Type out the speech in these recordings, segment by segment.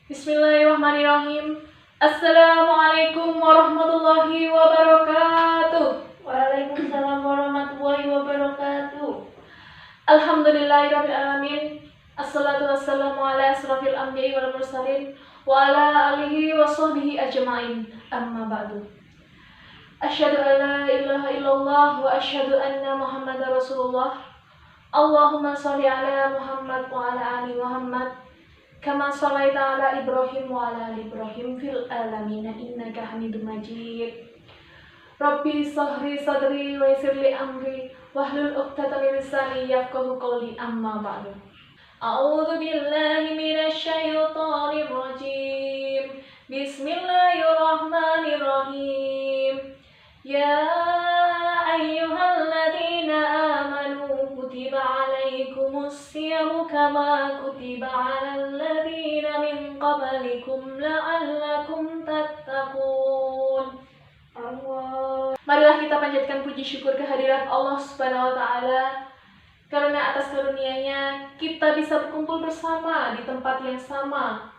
Bismillahirrahmanirrahim. Assalamualaikum warahmatullahi wabarakatuh. Waalaikumsalam warahmatullahi wabarakatuh. Alhamdulillahirabbil alamin. Assalatu wassalamu ala asrofil anbiya'i wal mursalin wa ala alihi wa sahbihi ajma'in. Amma ba'du. Asyhadu an la ilaha illallah wa asyhadu anna Muhammadar Rasulullah. Allahumma shalli ala Muhammad wa ala ali Muhammad kama shallaita ala Ibrahim wa ala ali Ibrahim fil alamin innaka Hamidum Majid. Rabbi shrah sadri wa yassir li amri wahlul 'uqdatam min lisani yafqahu qawli. Amma ba'du. A'udzu billahi minasy syaithanir rajim. Bismillahirrahmanirrahim. Ya ayyuhalladzina amanu kutiba 'alaikumus siyamu kama kutiba 'alal ladzina min qablikum la'allakum tattaqun. Marilah kita panjatkan puji syukur kehadirat Allah Subhanahu wa taala karena atas karunia-Nya kita bisa berkumpul bersama di tempat yang sama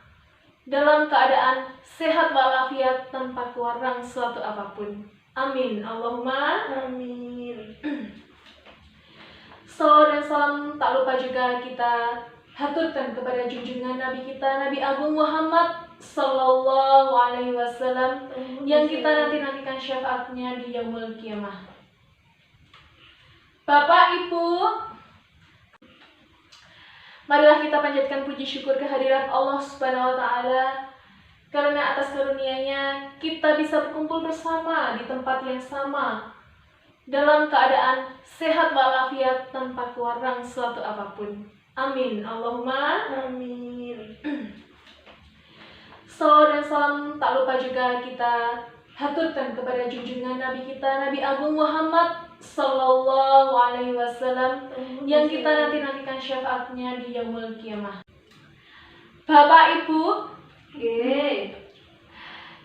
dalam keadaan sehat walafiat tanpa kurang suatu apapun. Amin. Allahumma Amin. Salawat dan salam tak lupa juga kita haturkan kepada junjungan Nabi kita, Nabi Agung Muhammad Sallallahu Alaihi Wasallam, yang kita nantikan syafaatnya di Yaumul Qiyamah. Bapak, Ibu, marilah kita panjatkan puji syukur kehadirat Allah Subhanahu wa taala karena atas karunia-Nya kita bisa berkumpul bersama di tempat yang sama dalam keadaan sehat walafiat tanpa kurang suatu apapun. Amin. Allahumma Amin. Salawat dan salam tak lupa juga kita haturkan kepada junjungan Nabi kita, Nabi Agung Muhammad Sallallahu Alaihi Wasallam, yang kita nantikan syafaatnya di Yaumul Qiyamah. Bapak, Ibu,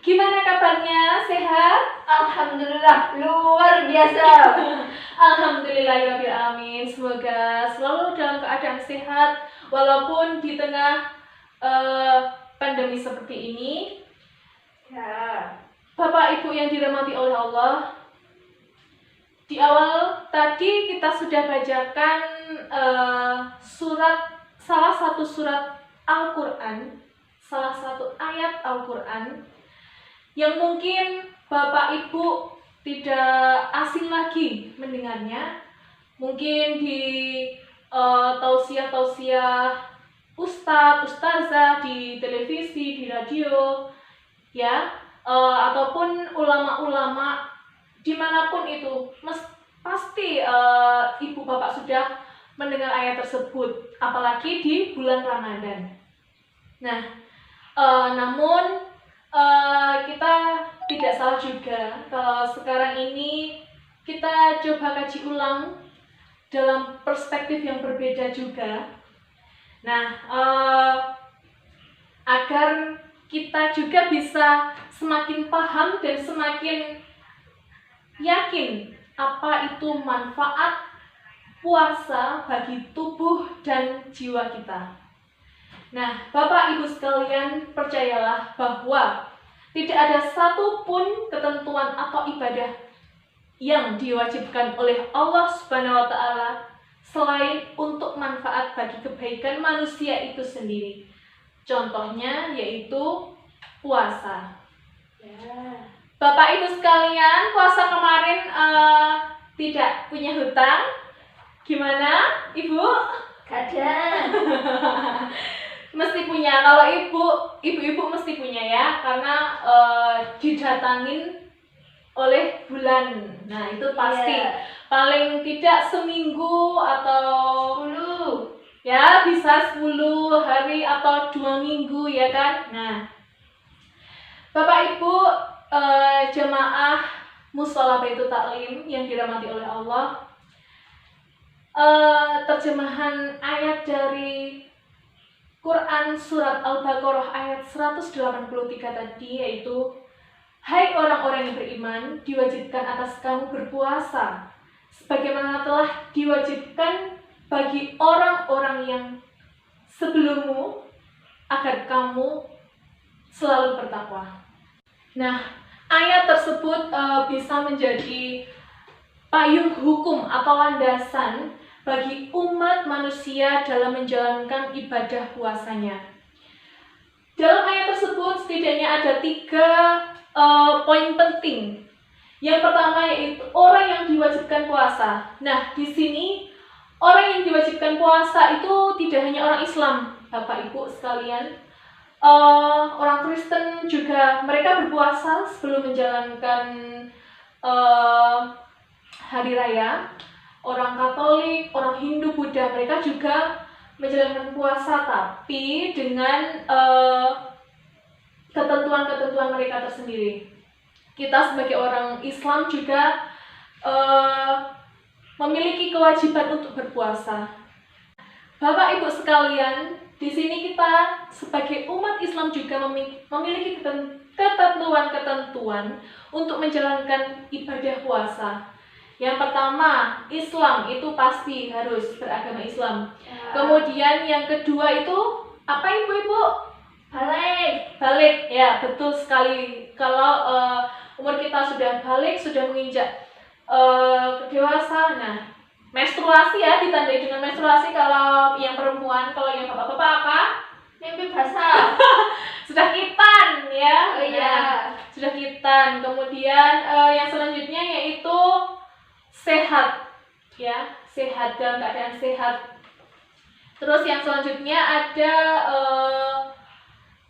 gimana kabarnya? Sehat? Alhamdulillah, luar biasa. Alhamdulillahirabbil alamin. Semoga selalu dalam keadaan sehat walaupun di tengah pandemi seperti ini. Ya. Bapak Ibu yang dirahmati oleh Allah, di awal tadi kita sudah bacakan salah satu surat Al-Quran, salah satu ayat Al-Quran yang mungkin Bapak Ibu tidak asing lagi mendengarnya. Mungkin di tausiah-tausiah ustadz, ustazah di televisi, di radio, ya, ataupun ulama-ulama dimanapun itu, pasti ibu bapak sudah mendengar ayat tersebut, apalagi di bulan Ramadan. Nah, namun kita tidak salah juga kalau sekarang ini kita coba kaji ulang dalam perspektif yang berbeda juga. Nah, agar kita juga bisa semakin paham dan semakin yakin apa itu manfaat puasa bagi tubuh dan jiwa kita. Nah, Bapak Ibu sekalian, percayalah bahwa tidak ada satupun ketentuan atau ibadah yang diwajibkan oleh Allah Subhanahu wa taala selain untuk manfaat bagi kebaikan manusia itu sendiri. Contohnya yaitu puasa. Ya. Bapak Ibu sekalian, puasa kemarin tidak punya hutang. Gimana, Ibu? Kadang. Mesti punya. Kalau ibu-ibu mesti punya ya, karena didatangin oleh bulan. Nah, itu pasti. Yeah. Paling tidak seminggu atau 10. ya bisa 10 hari atau 2 minggu ya kan. Nah, Bapak Ibu jemaah Mushola Baitul Taklim yang dirahmati oleh Allah, terjemahan ayat dari Quran surat Al-Baqarah ayat 183 tadi yaitu, hai orang-orang yang beriman, diwajibkan atas kamu berpuasa sebagaimana telah diwajibkan bagi orang-orang yang sebelummu, agar kamu selalu bertakwa. Nah, ayat tersebut bisa menjadi payung hukum atau landasan bagi umat manusia dalam menjalankan ibadah puasanya. Dalam ayat tersebut setidaknya ada 3 poin penting. Yang pertama yaitu orang yang diwajibkan puasa. Nah, di sini orang yang diwajibkan puasa itu tidak hanya orang Islam, Bapak Ibu sekalian. Orang Kristen juga mereka berpuasa sebelum menjalankan hari raya. Orang Katolik, orang Hindu, Buddha mereka juga menjalankan puasa, tapi dengan ketentuan-ketentuan mereka tersendiri. Kita sebagai orang Islam juga memiliki kewajiban untuk berpuasa. Bapak Ibu sekalian, di sini kita sebagai umat Islam juga memiliki ketentuan-ketentuan untuk menjalankan ibadah puasa. Yang pertama, Islam itu pasti harus beragama Islam. Kemudian yang kedua itu apa Ibu-ibu? Balik. Ya, betul sekali. Kalau umur kita sudah balik, sudah menginjak dewasa, nah menstruasi ya, ditandai dengan menstruasi kalau yang perempuan, kalau yang bapak-bapak apa? Mimpi basah. Sudah khitan ya. Oh iya. Sudah khitan. Kemudian yang selanjutnya yaitu sehat ya, sehat dalam keadaan sehat. Terus yang selanjutnya ada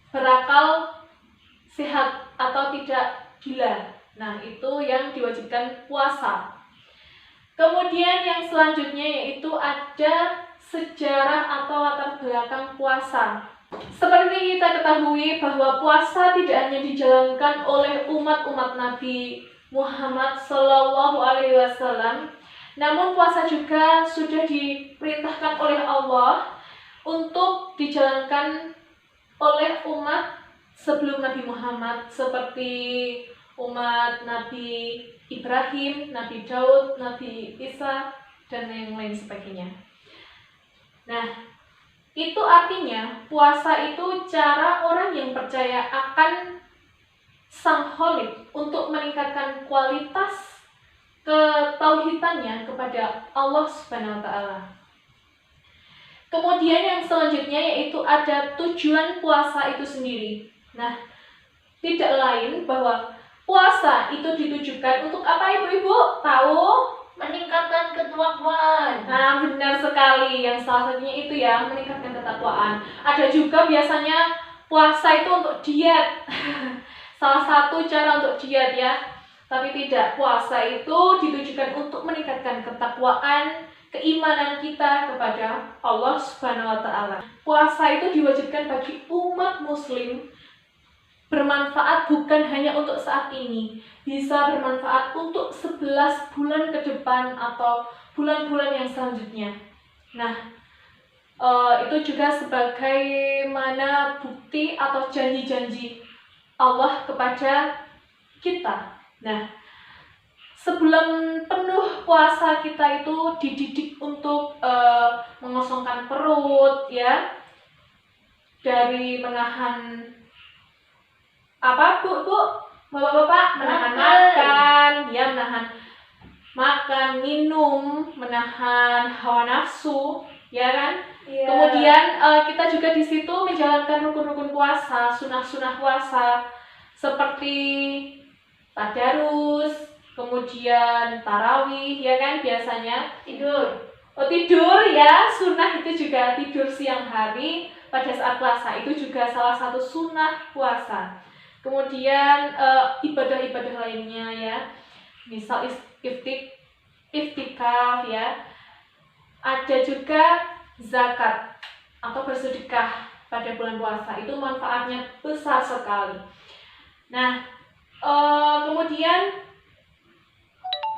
berakal sehat atau tidak gila. Nah, itu yang diwajibkan puasa. Kemudian yang selanjutnya yaitu ada sejarah atau latar belakang puasa. Seperti kita ketahui bahwa puasa tidak hanya dijalankan oleh umat-umat Nabi Muhammad SAW, namun puasa juga sudah diperintahkan oleh Allah untuk dijalankan oleh umat sebelum Nabi Muhammad, seperti umat Nabi Ibrahim, Nabi Daud, Nabi Isa, dan yang lain sebagainya. Nah, itu artinya puasa itu cara orang yang percaya akan Sang Khalid untuk meningkatkan kualitas ketauhidannya kepada Allah Subhanahu wa Ta'ala. Kemudian yang selanjutnya yaitu ada tujuan puasa itu sendiri. Nah, tidak lain bahwa puasa itu ditujukan untuk apa Ibu-ibu? Tahu? Meningkatkan ketakwaan. Nah, benar sekali. Yang salah satunya itu ya, meningkatkan ketakwaan. Ada juga biasanya puasa itu untuk diet. Salah satu cara untuk diet ya. Tapi tidak, puasa itu ditujukan untuk meningkatkan ketakwaan, keimanan kita kepada Allah Subhanahu wa Ta'ala. Puasa itu diwajibkan bagi umat muslim, bermanfaat bukan hanya untuk saat ini, bisa bermanfaat untuk 11 bulan ke depan atau bulan-bulan yang selanjutnya. Nah, itu juga sebagaimana bukti atau janji-janji Allah kepada kita. Nah, sebulan penuh puasa kita itu dididik untuk mengosongkan perut ya, dari menahan apa bu bapak-bapak, menahan makan ya, menahan makan, minum, menahan hawa nafsu ya kan. Yeah. Kemudian kita juga di situ menjalankan rukun-rukun puasa, sunah-sunah puasa seperti tadarus, kemudian tarawih ya kan, biasanya tidur ya, sunnah itu juga tidur siang hari pada saat puasa, itu juga salah satu sunnah puasa. Kemudian ibadah-ibadah lainnya ya, misal iftikaf ya, ada juga zakat atau bersedekah pada bulan puasa, itu manfaatnya besar sekali. Nah, kemudian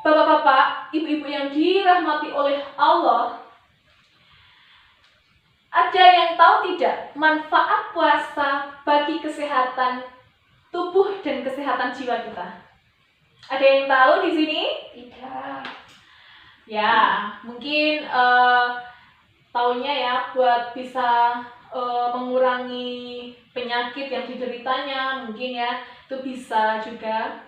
bapak-bapak, ibu-ibu yang dirahmati oleh Allah, ada yang tahu tidak manfaat puasa bagi kesehatan tubuh dan kesehatan jiwa kita? Ada yang tahu di sini? Tidak. Ya, mungkin taunya ya buat bisa mengurangi penyakit yang dideritanya, mungkin ya, itu bisa juga.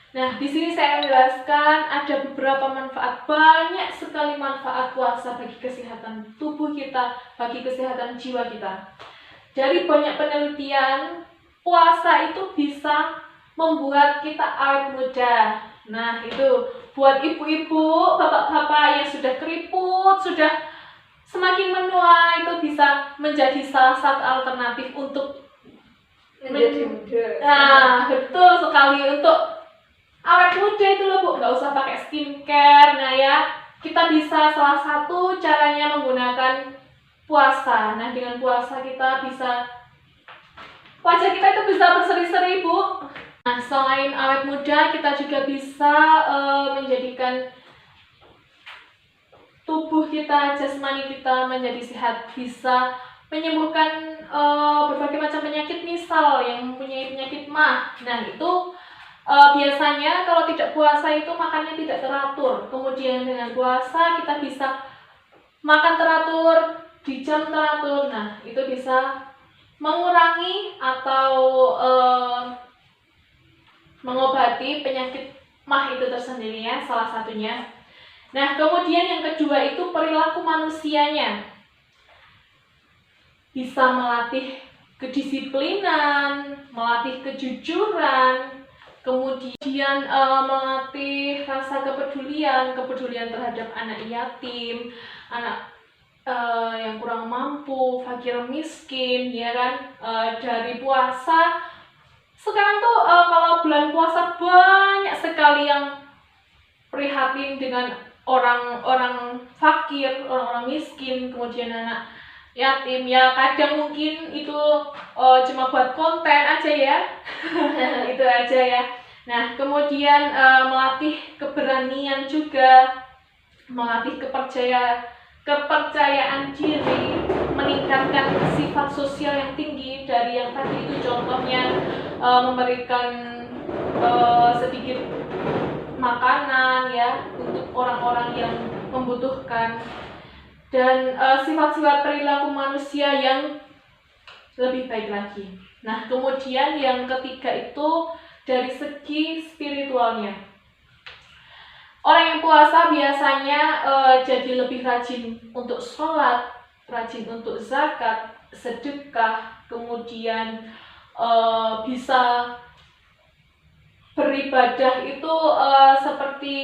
Nah, di sini saya akan menjelaskan ada beberapa manfaat, banyak sekali manfaat puasa bagi kesehatan tubuh kita, bagi kesehatan jiwa kita. Dari banyak penelitian, puasa itu bisa membuat kita awet muda. Nah, itu buat ibu-ibu, bapak-bapak yang sudah keriput, sudah semakin menua, itu bisa menjadi salah satu alternatif untuk Menjadi muda. Nah, betul sekali, untuk awet muda itu loh Bu, nggak usah pakai skincare. Nah ya, kita bisa salah satu caranya menggunakan puasa. Nah, dengan puasa kita bisa, wajah kita itu bisa berseri-seri Bu. Nah, selain awet muda, kita juga bisa menjadikan tubuh kita, jasmani kita menjadi sehat, bisa menyembuhkan berbagai macam penyakit, misal yang mempunyai penyakit MAH. Nah, itu biasanya kalau tidak puasa itu makannya tidak teratur. Kemudian dengan puasa kita bisa makan teratur, di jam teratur. Nah, itu bisa mengurangi atau mengobati penyakit MAH itu tersendiri ya, salah satunya. Nah, kemudian yang kedua itu perilaku manusianya. Bisa melatih kedisiplinan, melatih kejujuran, kemudian melatih rasa kepedulian terhadap anak yatim, anak yang kurang mampu, fakir miskin, ya kan. Dari puasa, sekarang tuh kalau bulan puasa banyak sekali yang prihatin dengan orang-orang fakir, orang-orang miskin, kemudian anak yatim. Ya kadang mungkin itu cuma buat konten aja ya. Itu aja ya. Nah, kemudian melatih keberanian juga, melatih kepercayaan diri, meningkatkan sifat sosial yang tinggi. Dari yang tadi itu contohnya memberikan sedikit makanan ya untuk orang-orang yang membutuhkan, dan sifat-sifat perilaku manusia yang lebih baik lagi. Nah, kemudian yang ketiga itu dari segi spiritualnya. Orang yang puasa biasanya jadi lebih rajin untuk sholat, rajin untuk zakat, sedekah, kemudian bisa beribadah itu seperti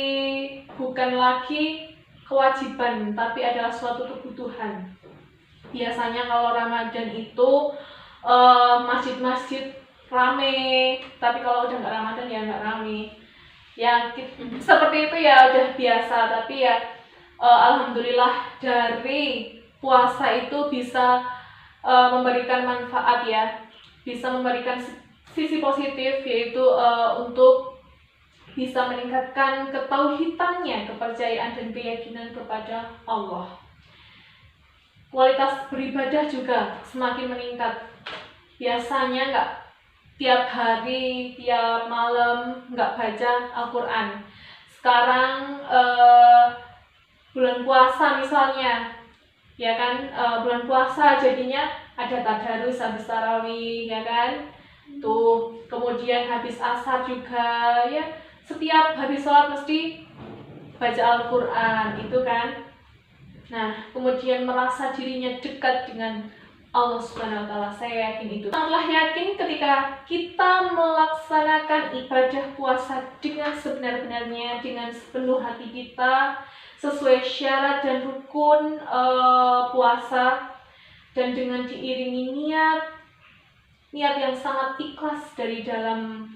bukan lagi kewajiban, tapi adalah suatu kebutuhan. Biasanya kalau Ramadan itu masjid-masjid rame, tapi kalau udah nggak Ramadan ya nggak rame. Ya seperti itu ya, udah biasa. Tapi ya alhamdulillah dari puasa itu bisa memberikan manfaat ya, bisa memberikan sisi positif, yaitu untuk bisa meningkatkan ketauhidannya, kepercayaan dan keyakinan kepada Allah. Kualitas beribadah juga semakin meningkat. Biasanya nggak tiap hari, tiap malam nggak baca Al-Quran. Sekarang bulan puasa misalnya, ya kan, bulan puasa jadinya ada tadarus habis tarawih, ya kan. Tuh, kemudian habis asar juga ya, setiap habis sholat mesti baca Al-Quran itu kan. Nah, kemudian merasa dirinya dekat dengan Allah Subhanahu wa Ta'ala. Saya yakin itu. Sangatlah yakin ketika kita melaksanakan ibadah puasa dengan sebenar-benarnya, dengan sepenuh hati kita, sesuai syarat dan rukun puasa, dan dengan diiringi niat yang sangat ikhlas dari dalam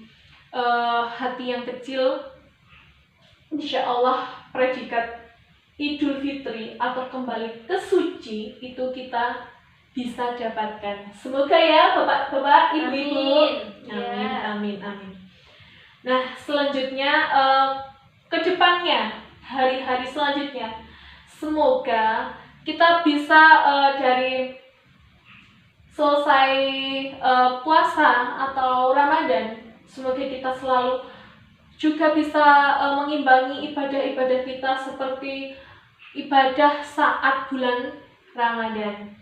hati yang kecil, insya Allah predikat Idul Fitri atau kembali ke suci itu kita bisa dapatkan. Semoga ya bapak-bapak, ibu-ibu. Amin, amin, amin. Nah, selanjutnya ke depannya, hari-hari selanjutnya, semoga kita bisa dari selesai puasa atau Ramadan, semoga kita selalu juga bisa mengimbangi ibadah-ibadah kita seperti ibadah saat bulan Ramadan.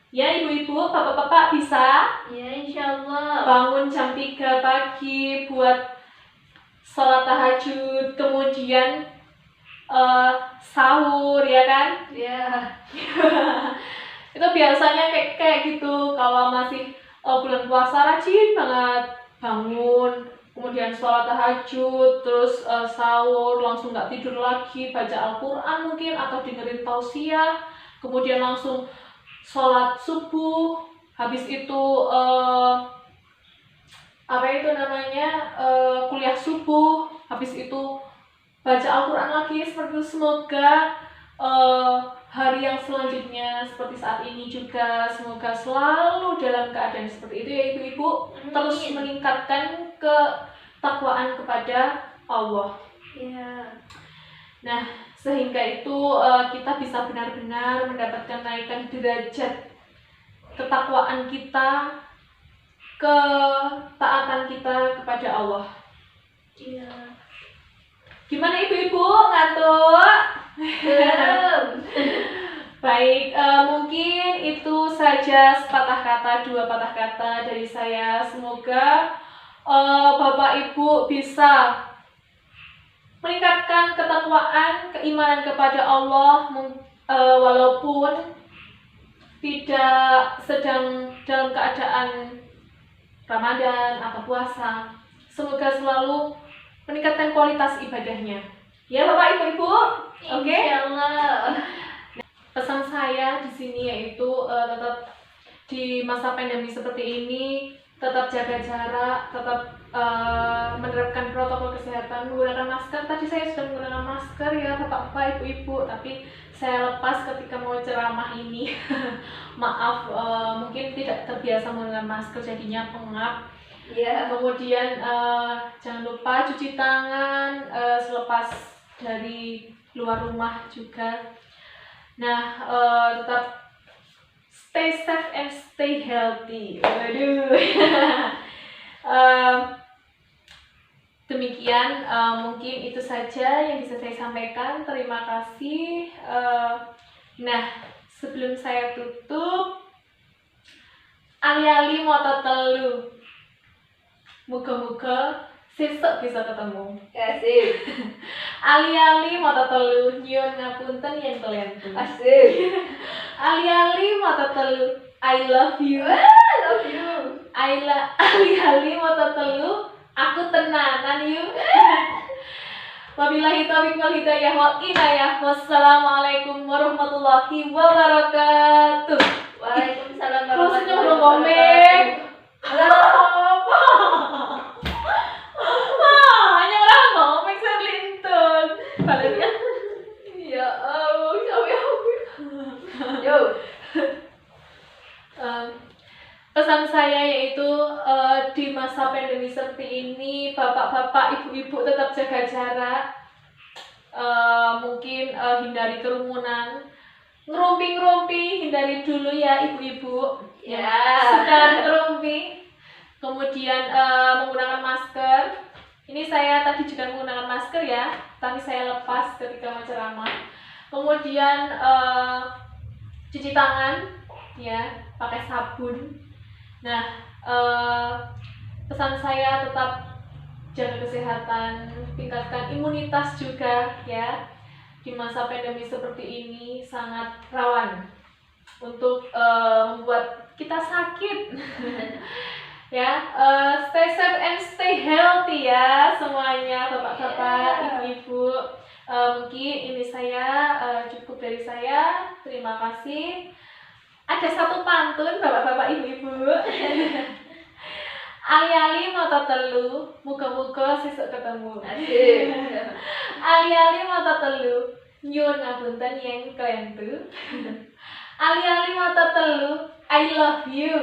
Ya ibu-ibu, bapak-bapak bisa Ya, insyaallah. bangun jam 3 pagi buat sholat tahajud, kemudian sahur ya kan. Ya. Itu biasanya kayak gitu kalau masih bulan puasa rajin banget bangun, kemudian sholat tahajud, terus sahur, langsung nggak tidur lagi, baca Al-Quran mungkin atau dengerin tausiah, kemudian langsung sholat subuh, habis itu apa itu namanya kuliah subuh, habis itu baca Al-Quran lagi. Seperti itu. Semoga hari yang selanjutnya seperti saat ini juga, semoga selalu dalam keadaan seperti itu ya ibu-ibu. Terus meningkatkan ketakwaan kepada Allah. Ya. Nah, sehingga itu kita bisa benar-benar mendapatkan kenaikan derajat ketakwaan kita, ketaatan kita kepada Allah. Iya. Gimana ibu-ibu, ngantuk? Baik, mungkin itu saja sepatah kata, 2 patah kata dari saya. Semoga Bapak Ibu bisa meningkatkan ketakwaan, keimanan kepada Allah, walaupun tidak sedang dalam keadaan Ramadan atau puasa. Semoga selalu meningkatkan kualitas ibadahnya. Ya Bapak Ibu, oke? Insyaallah. Pesan saya di sini yaitu tetap di masa pandemi seperti ini tetap jaga jarak, tetap menerapkan protokol kesehatan, menggunakan masker. Tadi saya sudah menggunakan masker ya Bapak-bapak, Ibu-ibu, tapi saya lepas ketika mau ceramah ini. Maaf, mungkin tidak terbiasa menggunakan masker jadinya pengap. Ya. Kemudian jangan lupa cuci tangan selepas dari luar rumah juga. Nah, tetap stay safe and stay healthy. Waduh. Demikian mungkin itu saja yang bisa saya sampaikan. Terima kasih. Nah, sebelum saya tutup, ali-ali mau telu. Moga-moga sesuk bisa ketemu. Asik. Ali-ali mata telu nyuwun ngapunten yen kelentu. Asik. Ali-ali mata telu I love you. I love you. Ali-ali mata telu aku tenanan you. Wabillahi taufiq wal hidayah wal inayah. Wassalamualaikum warahmatullahi wabarakatuh. Waalaikumsalam Khususnya warahmatullahi udah wabarakatuh. hanya orang ngomong serlintun. Baliknya. Ya Allah, sampai aku. Yo. Pesan saya yaitu di masa pandemi seperti ini, bapak-bapak, ibu-ibu tetap jaga jarak. Mungkin hindari kerumunan, ngerumpi-ngerumpi hindari dulu ya ibu-ibu. Ya. Sudah ngerumpi. Kemudian menggunakan masker. Ini saya tadi juga menggunakan masker ya, tapi saya lepas ketika mau ceramah. Kemudian cuci tangan ya, pakai sabun. Nah, pesan saya tetap jaga kesehatan, tingkatkan imunitas juga ya. Di masa pandemi seperti ini sangat rawan untuk membuat kita sakit. Ya, stay safe and stay healthy ya semuanya bapak-bapak, ibu-ibu. Mungkin ini saya cukup dari saya. Terima kasih. Ada satu pantun bapak-bapak, ibu-ibu. Ali-ali mata telu, muga-muga sesuk ketemu. Asik. Ali-ali mata telu, nyuwun ngapunten yen kelentu. Ali-ali mata telu, I love you.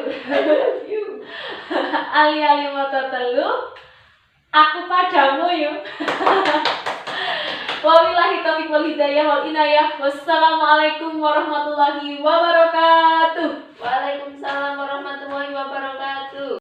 Ali-ali mata telu, aku padamu yuk. Wabillahi taufiq wal hidayah wal inayah. Wassalamualaikum warahmatullahi wabarakatuh. Waalaikumsalam warahmatullahi